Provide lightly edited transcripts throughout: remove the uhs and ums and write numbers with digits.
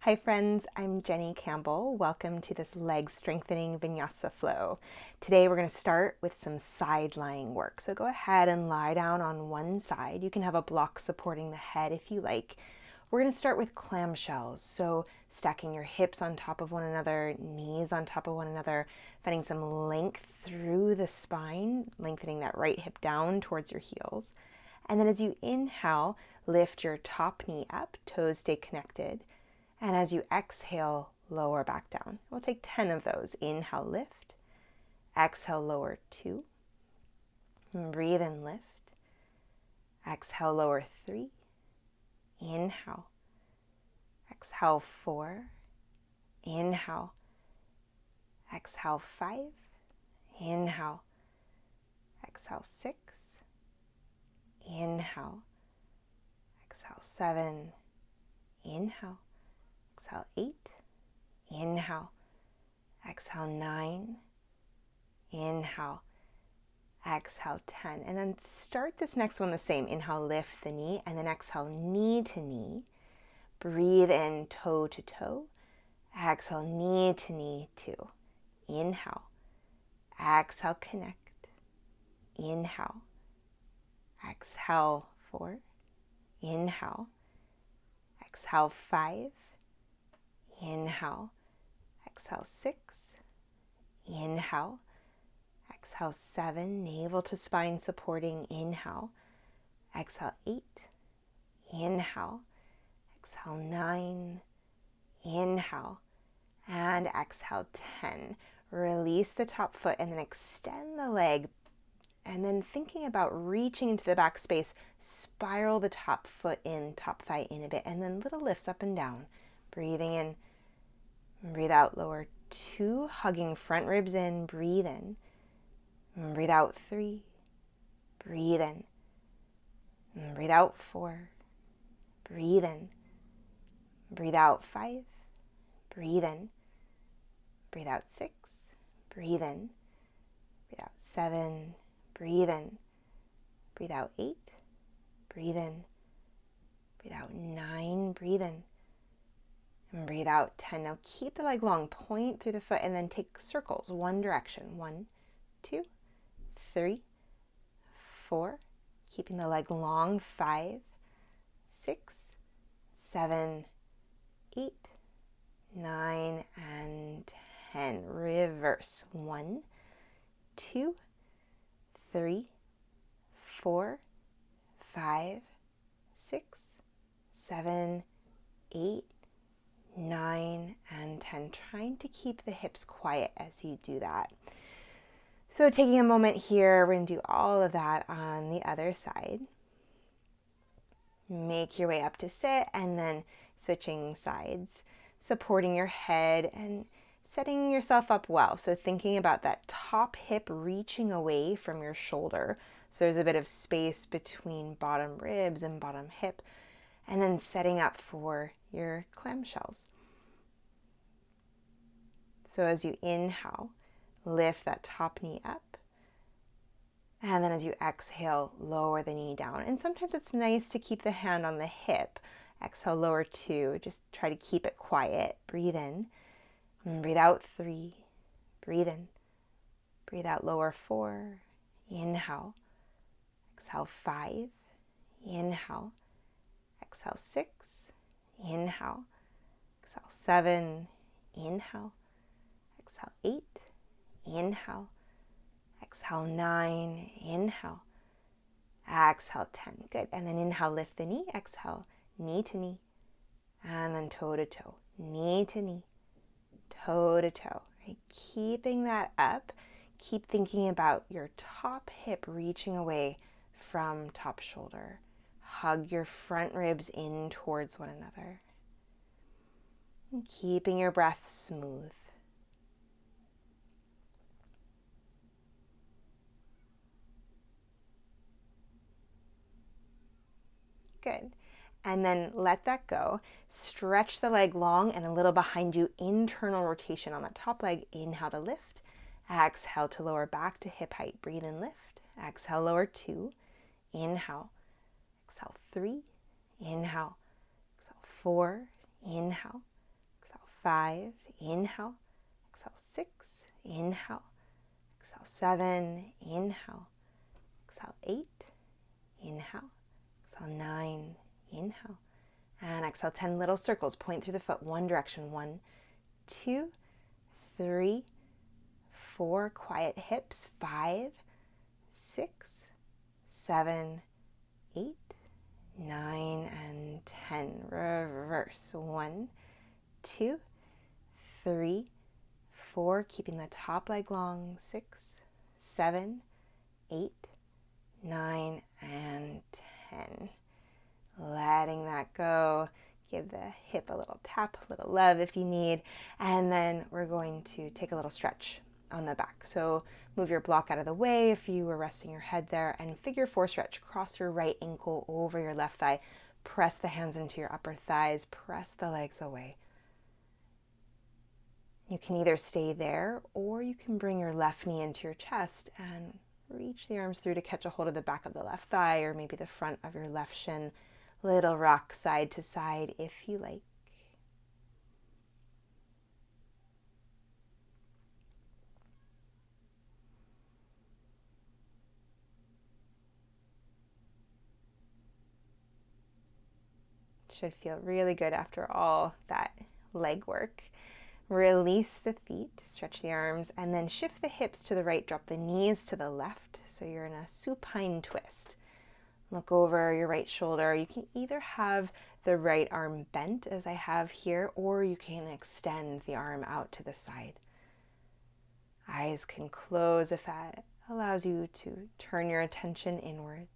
Hi friends, I'm Jenny Campbell. Welcome to this leg strengthening vinyasa flow. Today we're going to start with some side lying work. So go ahead and lie down on one side. You can have a block supporting the head if you like. We're going to start with clam shells. So stacking your hips on top of one another, knees on top of one another, finding some length through the spine, lengthening that right hip down towards your heels. And then as you inhale, lift your top knee up, toes stay connected. And as you exhale, lower back down. We'll take 10 of those. Inhale, lift. Exhale, lower 2. Breathe and lift. Exhale, lower 3. Inhale. Exhale, 4. Inhale. Exhale, 5. Inhale. Exhale, 6. Inhale. Exhale, 7. Inhale. Exhale, 8. Inhale. Exhale, 9. Inhale. Exhale, 10. And then start this next one the same. Inhale, lift the knee, and then exhale, knee to knee. Breathe in, toe to toe. Exhale, knee to knee, 2. Inhale. Exhale, connect. Inhale. Exhale, 4. Inhale. Exhale, 5. Inhale. Exhale, 6. Inhale. Exhale, 7. Navel to spine supporting. Inhale. Exhale, 8. Inhale. Exhale, 9. Inhale. And exhale, 10. Release the top foot and then extend the leg. And then thinking about reaching into the back space, spiral the top foot in, top thigh in a bit, and then little lifts up and down. Breathing in. Breathe out, lower 2, hugging front ribs in, breathe in. Breathe out, 3, breathe in. Breathe out, 4, breathe in. Breathe out, 5, breathe in. Breathe out, 6, breathe in. Breathe out, 7, breathe in. Breathe out, 8, breathe in. Breathe out, 9, breathe in. And breathe out, 10. Now keep the leg long, point through the foot, and then take circles, one direction. 1, 2, 3, 4. Keeping the leg long, 5, 6, 7, 8, 9, and 10. Reverse. 1, 2, 3, 4, 5, 6, 7, 8, 9, and 10. Trying to keep the hips quiet as you do that. So taking a moment here, we're going to do all of that on the other side. Make your way up to sit and then switching sides, supporting your head and setting yourself up well. So thinking about that top hip reaching away from your shoulder. So there's a bit of space between bottom ribs and bottom hip. And then setting up for your clam shells. So as you inhale, lift that top knee up. And then as you exhale, lower the knee down. And sometimes it's nice to keep the hand on the hip. Exhale, lower 2. Just try to keep it quiet. Breathe in. And breathe out, 3. Breathe in. Breathe out, lower 4. Inhale. Exhale, 5. Inhale. Exhale, 6. Inhale. Exhale, 7. Inhale. Exhale, 8. Inhale. Exhale, 9. Inhale. Exhale, 10. Good. And then inhale, lift the knee. Exhale, knee to knee. And then toe to toe. Knee to knee. Toe to toe. Right? Keeping that up. Keep thinking about your top hip reaching away from top shoulder. Hug your front ribs in towards one another. And keeping your breath smooth. Good. And then let that go. Stretch the leg long and a little behind you. Internal rotation on that top leg. Inhale to lift. Exhale to lower back to hip height. Breathe and lift. Exhale, lower 2. Inhale. Exhale, 3. Inhale. Exhale, 4. Inhale. 5, inhale. Exhale, 6, inhale. Exhale, 7, inhale. Exhale, 8, inhale. Exhale, 9, inhale. And exhale, 10 little circles. Point through the foot, one direction. 1, 2, 3, 4. Quiet hips. 5, 6, 7, 8, 9, and 10. Reverse. 1, 2, 3, 4. Keeping the top leg long. 6, 7, 8, 9, and 10. Letting that go. Give the hip a little tap, a little love if you need. And then we're going to take a little stretch on the back. So move your block out of the way if you were resting your head there, and figure 4 stretch. Cross your right ankle over your left thigh. Press the hands into your upper thighs. Press the legs away. You can either stay there or you can bring your left knee into your chest and reach the arms through to catch a hold of the back of the left thigh or maybe the front of your left shin. Little rock side to side if you like. Should feel really good after all that leg work. Release the feet, stretch the arms, and then shift the hips to the right, drop the knees to the left. So you're in a supine twist. Look over your right shoulder. You can either have the right arm bent as I have here, or you can extend the arm out to the side. Eyes can close if that allows you to turn your attention inwards.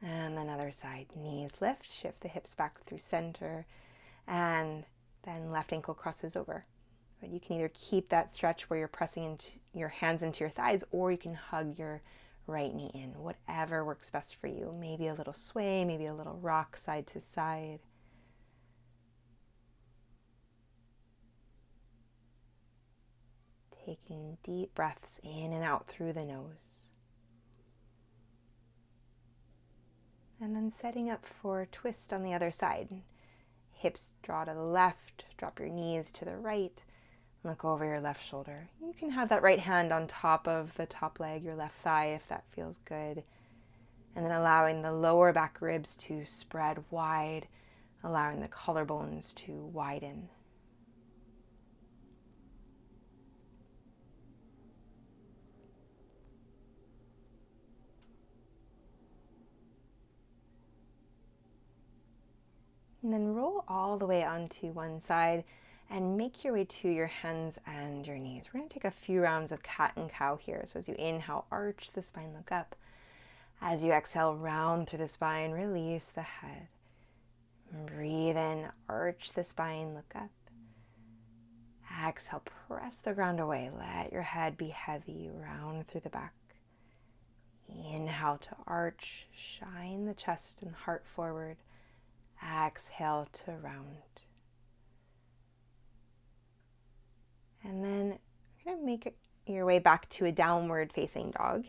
And then other side, knees lift, shift the hips back through center, and then left ankle crosses over. But you can either keep that stretch where you're pressing into your hands into your thighs, or you can hug your right knee in, whatever works best for you. Maybe a little sway, maybe a little rock side to side. Taking deep breaths in and out through the nose. And then setting up for twist on the other side. Hips draw to the left, drop your knees to the right, look over your left shoulder. You can have that right hand on top of the top leg, your left thigh, if that feels good. And then allowing the lower back ribs to spread wide, allowing the collarbones to widen. And then roll all the way onto one side and make your way to your hands and your knees. We're going to take a few rounds of cat and cow here. So as you inhale, arch the spine, look up. As you exhale, round through the spine, release the head. Breathe in, arch the spine, look up. Exhale, press the ground away. Let your head be heavy, round through the back. Inhale to arch, shine the chest and heart forward. Exhale to round. And then you're going to make your way back to a downward facing dog.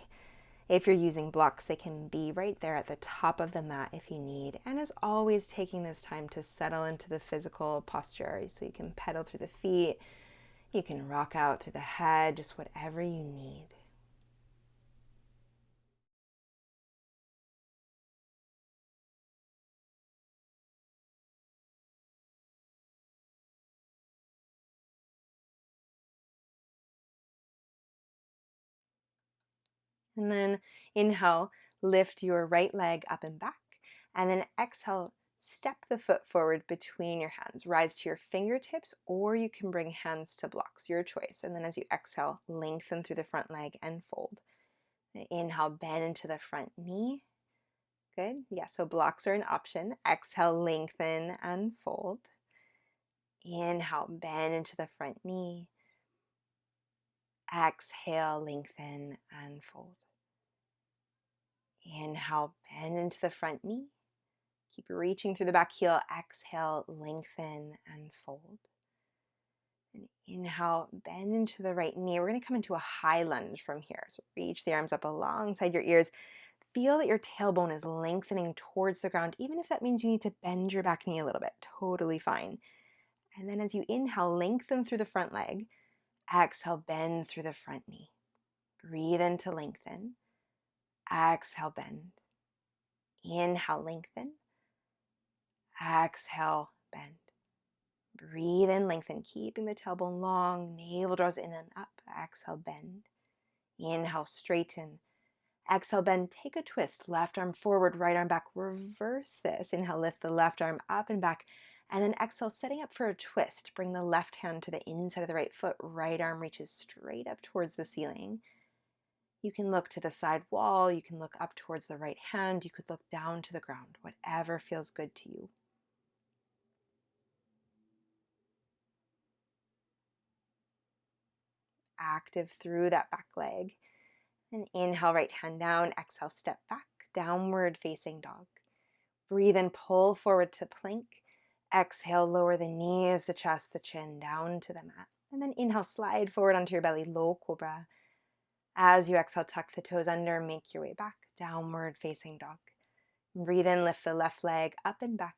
If you're using blocks, they can be right there at the top of the mat if you need. And as always, taking this time to settle into the physical posture. So you can pedal through the feet, you can rock out through the head, just whatever you need. And then inhale, lift your right leg up and back. And then exhale, step the foot forward between your hands. Rise to your fingertips, or you can bring hands to blocks, your choice. And then as you exhale, lengthen through the front leg and fold. Inhale, bend into the front knee. Good. Yeah, so blocks are an option. Exhale, lengthen and fold. Inhale, bend into the front knee. Exhale, lengthen and fold. Inhale, bend into the front knee. Keep reaching through the back heel. Exhale, lengthen and fold. And inhale, bend into the right knee. We're going to come into a high lunge from here. So reach the arms up alongside your ears. feel that your tailbone is lengthening towards the ground, even if that means you need to bend your back knee a little bit. Totally fine. And then as you inhale, lengthen through the front leg. Exhale, bend through the front knee. Breathe in to lengthen. Exhale, bend. Inhale, lengthen. Exhale, bend. Breathe in, lengthen, keeping the tailbone long. Navel draws in and up. Exhale, bend. Inhale, straighten. Exhale, bend. Take a twist. Left arm forward, right arm back. Reverse this. Inhale, lift the left arm up and back. And then exhale, setting up for a twist. Bring the left hand to the inside of the right foot. Right arm reaches straight up towards the ceiling. You can look to the side wall. You can look up towards the right hand. You could look down to the ground. Whatever feels good to you. Active through that back leg. And inhale, right hand down. Exhale, step back. Downward facing dog. Breathe in, pull forward to plank. Exhale, lower the knees, the chest, the chin down to the mat. And then inhale, slide forward onto your belly, low cobra. As you exhale, tuck the toes under, make your way back. Downward facing dog. Breathe in, lift the left leg up and back.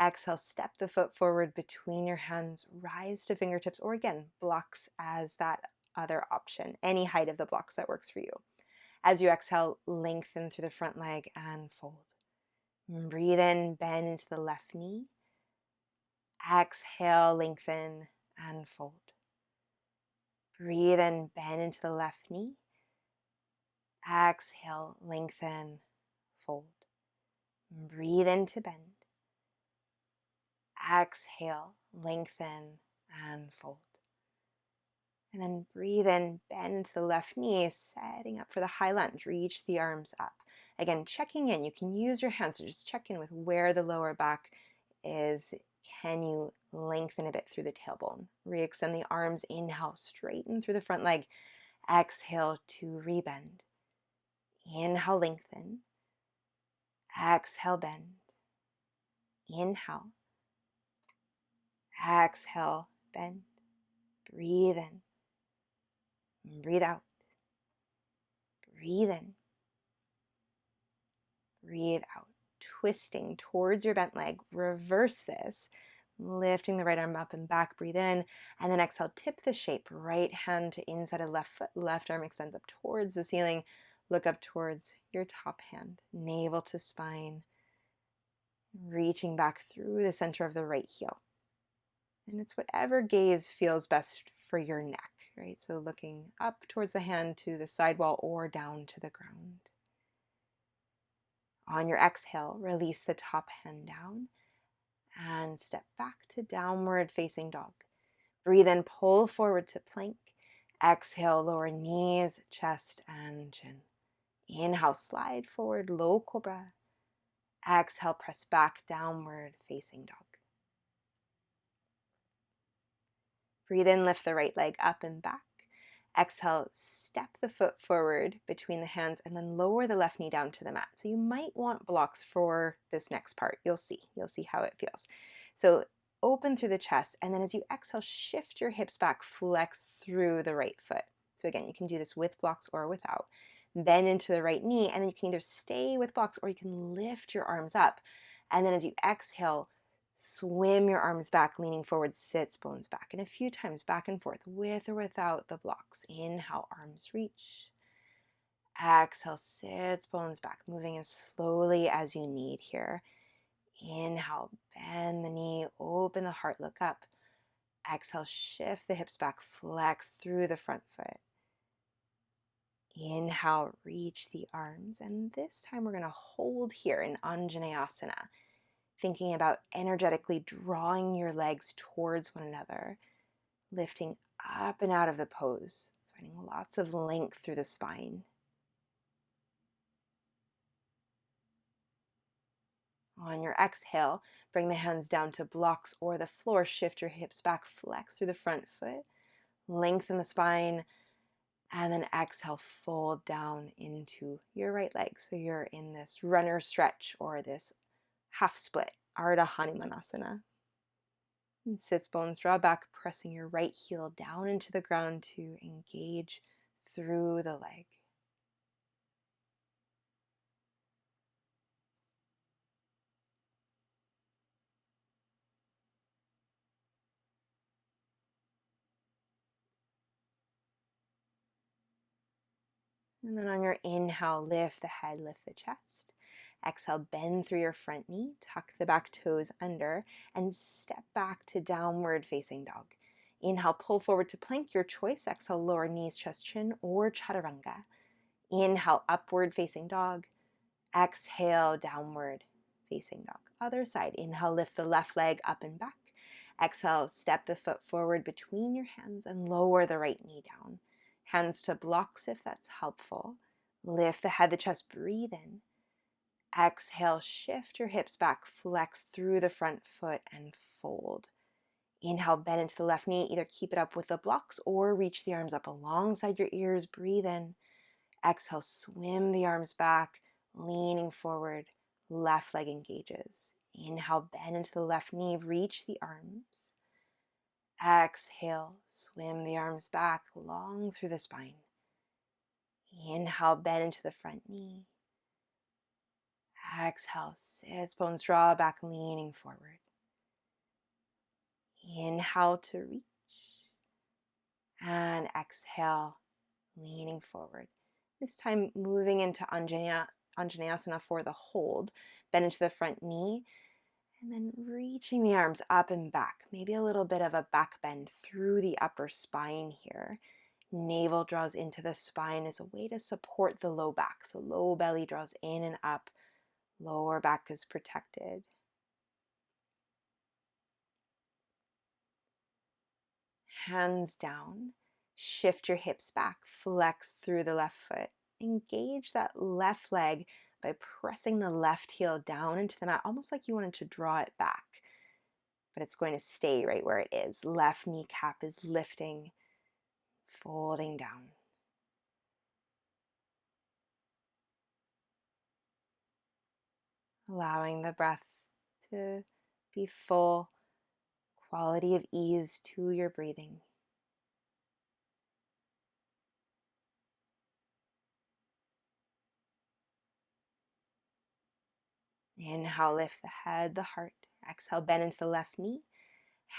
Exhale, step the foot forward between your hands, rise to fingertips, or again, blocks as that other option. Any height of the blocks that works for you. As you exhale, lengthen through the front leg and fold. Breathe in, bend into the left knee. Exhale, lengthen and fold. Breathe in, bend into the left knee. Exhale, lengthen, fold. Breathe into bend. Exhale, lengthen and fold. And then breathe in, bend to the left knee, setting up for the high lunge. Reach the arms up. Again, checking in. You can use your hands to just check in with where the lower back is. Can you lengthen a bit through the tailbone? Re-extend the arms. Inhale, straighten through the front leg. Exhale to rebend. Inhale, lengthen. Exhale, bend. Inhale. Exhale, bend. Breathe in. Breathe out. Breathe in. Breathe out. Twisting towards your bent leg. Reverse this. Lifting the right arm up and back. Breathe in. And then exhale. Tip the shape. Right hand to inside of left foot. Left arm extends up towards the ceiling. Look up towards your top hand. Navel to spine. Reaching back through the center of the right heel. And it's whatever gaze feels best for your neck, right? So looking up towards the hand to the side wall or down to the ground. On your exhale, release the top hand down and step back to downward facing dog. Breathe in, pull forward to plank. Exhale, lower knees, chest, and chin. Inhale, slide forward, low cobra. Exhale, press back, downward facing dog. Breathe in, lift the right leg up and back. Exhale, step the foot forward between the hands and then lower the left knee down to the mat. So you might want blocks for this next part. You'll see how it feels. So open through the chest, and then as you exhale, shift your hips back, flex through the right foot. So again, you can do this with blocks or without. Bend into the right knee, and then you can either stay with blocks or you can lift your arms up. And then as you exhale, swim your arms back, leaning forward, sits bones back. And a few times back and forth with or without the blocks. Inhale, arms reach. Exhale, sits bones back, moving as slowly as you need here. Inhale, bend the knee, open the heart, look up. Exhale, shift the hips back, flex through the front foot. Inhale, reach the arms. And this time we're going to hold here in Anjaneyasana. Thinking about energetically drawing your legs towards one another, lifting up and out of the pose, finding lots of length through the spine. On your exhale, bring the hands down to blocks or the floor, shift your hips back, flex through the front foot, lengthen the spine, and then exhale, fold down into your right leg. So you're in this runner stretch or this half split, Ardha Hanumanasana. And sits bones, draw back, pressing your right heel down into the ground to engage through the leg. And then on your inhale, lift the head, lift the chest. Exhale, bend through your front knee, tuck the back toes under, and step back to downward facing dog. Inhale, pull forward to plank, your choice. Exhale, lower knees, chest, chin, or chaturanga. Inhale, upward facing dog. Exhale, downward facing dog. Other side. Inhale, lift the left leg up and back. Exhale, step the foot forward between your hands and lower the right knee down. Hands to blocks if that's helpful. Lift the head, the chest, breathe in. Exhale, shift your hips back, flex through the front foot and fold. Inhale, bend into the left knee. Either keep it up with the blocks or reach the arms up alongside your ears. Breathe in. Exhale, swim the arms back, leaning forward. Left leg engages. Inhale, bend into the left knee. Reach the arms. Exhale, swim the arms back, long through the spine. Inhale, bend into the front knee. Exhale, sits bones draw back, leaning forward. Inhale to reach. And exhale, leaning forward. This time moving into Anjaneyasana for the hold. Bend into the front knee. And then reaching the arms up and back. Maybe a little bit of a back bend through the upper spine here. Navel draws into the spine as a way to support the low back. So low belly draws in and up. Lower back is protected. Hands down. Shift your hips back. Flex through the left foot. Engage that left leg by pressing the left heel down into the mat, almost like you wanted to draw it back. But it's going to stay right where it is. Left kneecap is lifting, folding down. Allowing the breath to be full, quality of ease to your breathing. Inhale, lift the head, the heart. Exhale, bend into the left knee.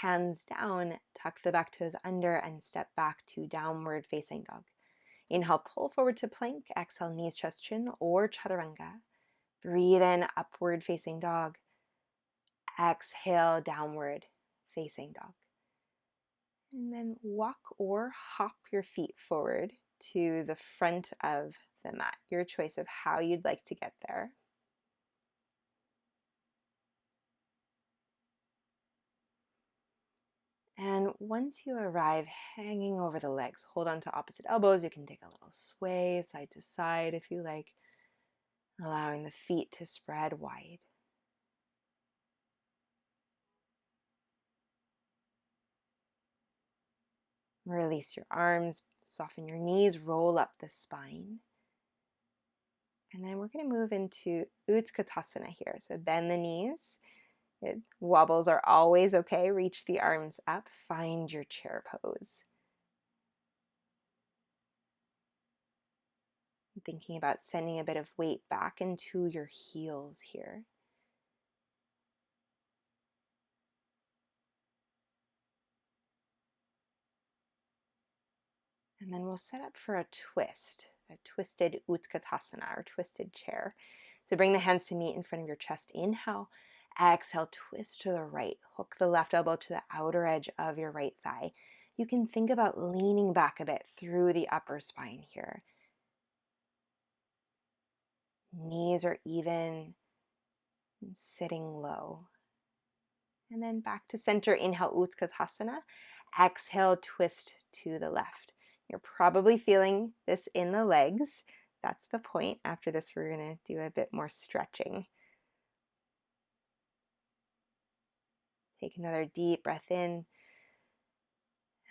Hands down, tuck the back toes under and step back to downward facing dog. Inhale, pull forward to plank. Exhale, knees, chest, chin, or chaturanga. Breathe in, upward facing dog. Exhale, downward facing dog. And then walk or hop your feet forward to the front of the mat. Your choice of how you'd like to get there. And once you arrive hanging over the legs, hold on to opposite elbows. You can take a little sway side to side if you like, allowing the feet to spread wide. Release your arms, soften your knees, roll up the spine. And then we're going to move into Utkatasana here. So bend the knees. Wobbles are always okay. Reach the arms up. Find your chair pose. Thinking about sending a bit of weight back into your heels here. And then we'll set up for a twist, a twisted Utkatasana or twisted chair. So bring the hands to meet in front of your chest. Inhale. Exhale, twist to the right. Hook the left elbow to the outer edge of your right thigh. You can think about leaning back a bit through the upper spine here. Knees are even, sitting low. And then back to center. Inhale, Utkatasana. Exhale, twist to the left. You're probably feeling this in the legs. That's the point. After this, we're going to do a bit more stretching. Take another deep breath in.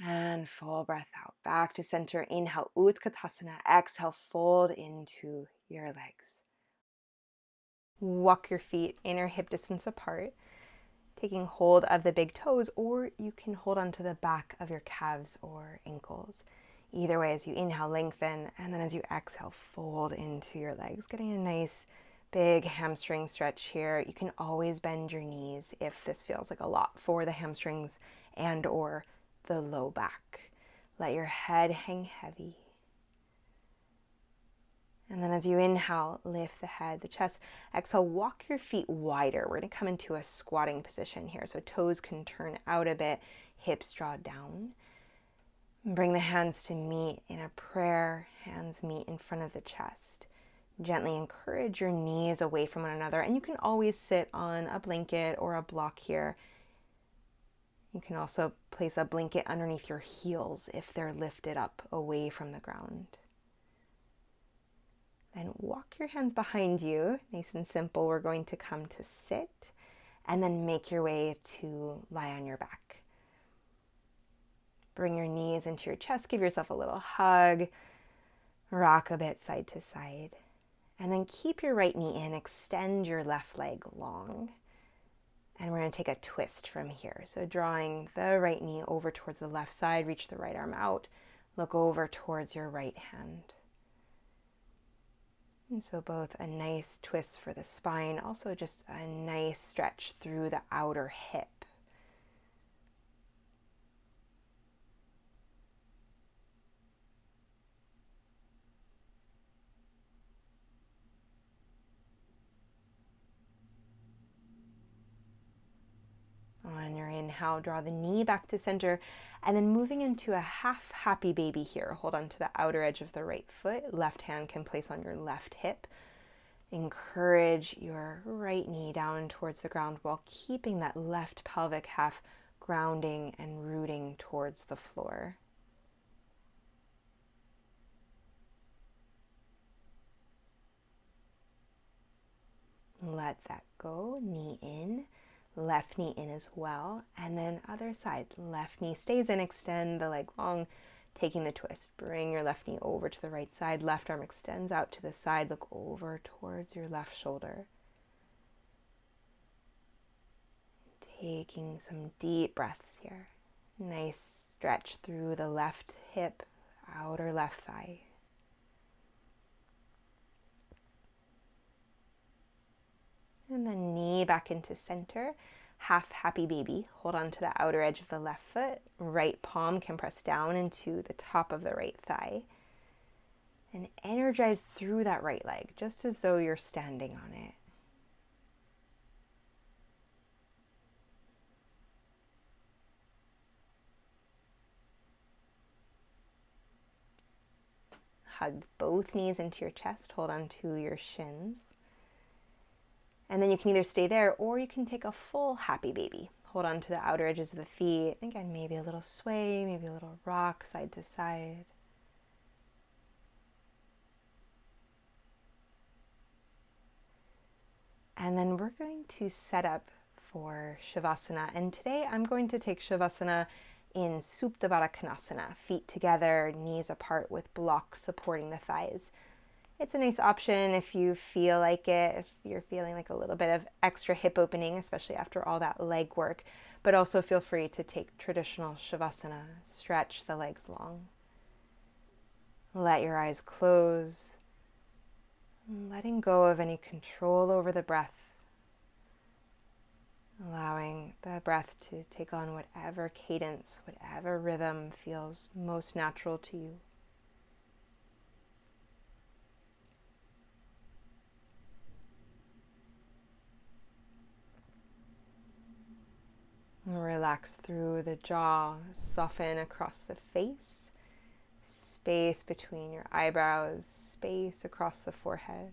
And full breath out. Back to center. Inhale, Utkatasana. Exhale, fold into your legs. Walk your feet inner hip distance apart, taking hold of the big toes, or you can hold onto the back of your calves or ankles. Either way, as you inhale, lengthen, and then as you exhale, fold into your legs, getting a nice big hamstring stretch here. You can always bend your knees if this feels like a lot for the hamstrings and or the low back. Let your head hang heavy. And then as you inhale, lift the head, the chest. Exhale, walk your feet wider. We're going to come into a squatting position here. So toes can turn out a bit, hips draw down. Bring the hands to meet in a prayer. Hands meet in front of the chest. Gently encourage your knees away from one another. And you can always sit on a blanket or a block here. You can also place a blanket underneath your heels if they're lifted up away from the ground. Then walk your hands behind you. Nice and simple. We're going to come to sit and then make your way to lie on your back. Bring your knees into your chest. Give yourself a little hug. Rock a bit side to side. And then keep your right knee in. Extend your left leg long. And we're going to take a twist from here. So drawing the right knee over towards the left side. Reach the right arm out. Look over towards your right hand. And so both a nice twist for the spine, also just a nice stretch through the outer hip. On your inhale, draw the knee back to center, and then moving into a half happy baby here. Hold on to the outer edge of the right foot. Left hand can place on your left hip. Encourage your right knee down towards the ground while keeping that left pelvic half grounding and rooting towards the floor. Let that go. Knee in. Left knee in as well, and then other side. Left knee stays in, extend the leg long, taking the twist. Bring your left knee over to the right side. Left arm extends out to the side. Look over towards your left shoulder. Taking some deep breaths here. Nice stretch through the left hip, outer left thigh. And then knee back into center. Half happy baby. Hold on to the outer edge of the left foot. Right palm can press down into the top of the right thigh. And energize through that right leg, just as though you're standing on it. Hug both knees into your chest. Hold on to your shins. And then you can either stay there or you can take a full happy baby. Hold on to the outer edges of the feet. Again, maybe a little sway, maybe a little rock side to side. And then we're going to set up for Shavasana. And today I'm going to take Shavasana in Supta Baddha Konasana. Feet together, knees apart with blocks supporting the thighs. It's a nice option if you feel like it, if you're feeling like a little bit of extra hip opening, especially after all that leg work. But also feel free to take traditional Shavasana. Stretch the legs long. Let your eyes close. Letting go of any control over the breath. Allowing the breath to take on whatever cadence, whatever rhythm feels most natural to you. Relax through the jaw, soften across the face, space between your eyebrows, space across the forehead.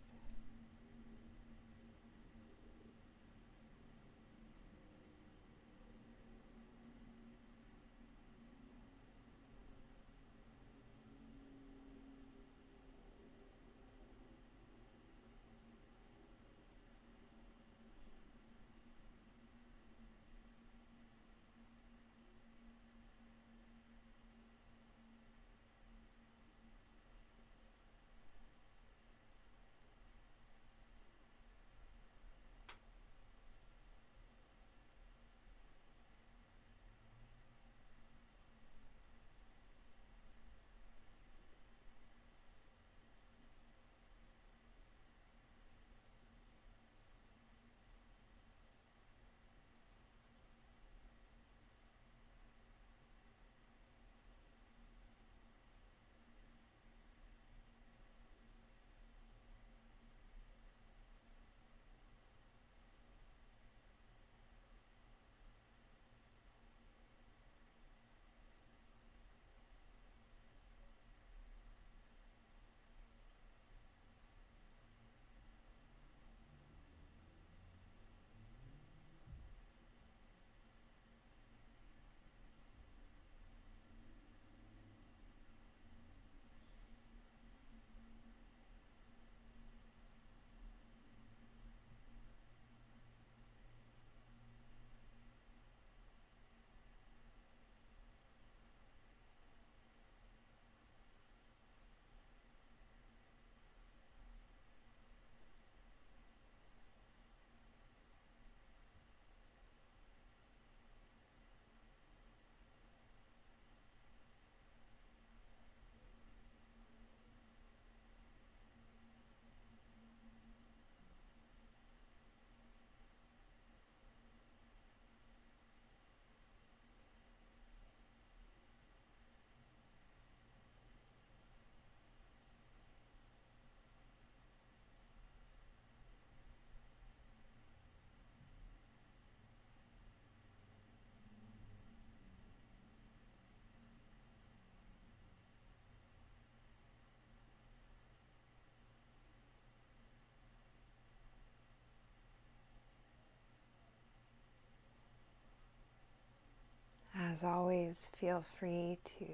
As always, feel free to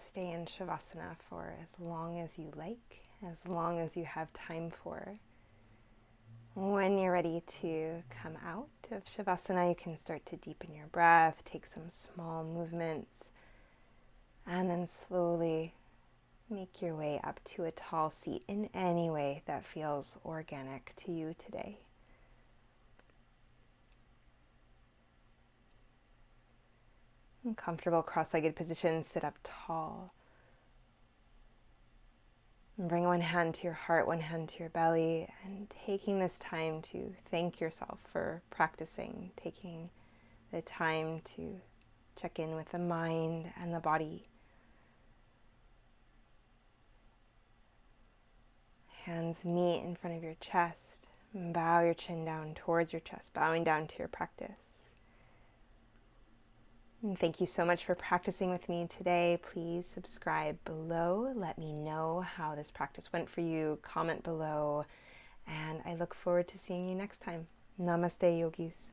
stay in Shavasana for as long as you like, as long as you have time for. When you're ready to come out of Shavasana, you can start to deepen your breath, take some small movements, and then slowly make your way up to a tall seat in any way that feels organic to you today. In comfortable cross-legged position, sit up tall. And bring one hand to your heart, one hand to your belly, and taking this time to thank yourself for practicing, taking the time to check in with the mind and the body. Hands meet in front of your chest. Bow your chin down towards your chest, bowing down to your practice. And thank you so much for practicing with me today. Please subscribe below. Let me know how this practice went for you. Comment below. And I look forward to seeing you next time. Namaste, yogis.